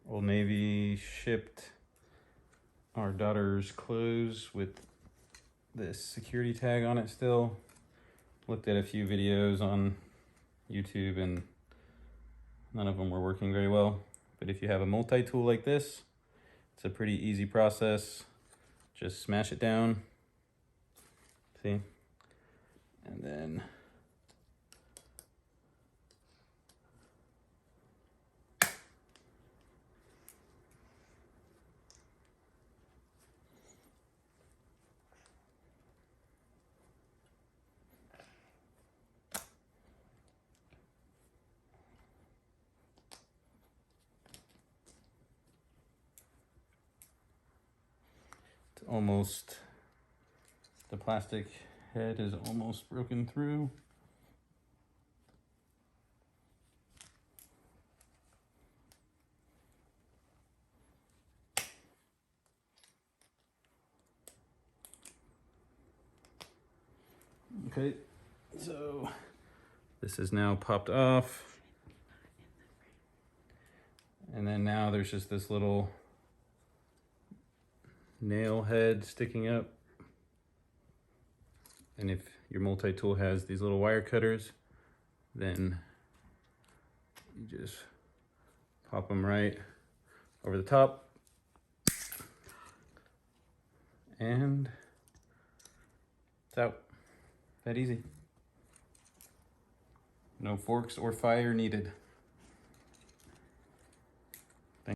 Old Navy shipped our daughter's clothes with this security tag on it still. Looked at a few videos on YouTube and none of them were working very well. But if you have a multi-tool like this, it's a pretty easy process. Just smash it down, see? And then almost, the plastic head is almost broken through. Okay, so this is now popped off. And then now there's just this little nail head sticking up. And if your multi-tool has these little wire cutters, then you just pop them right over the top. And it's out. That easy. No forks or fire needed.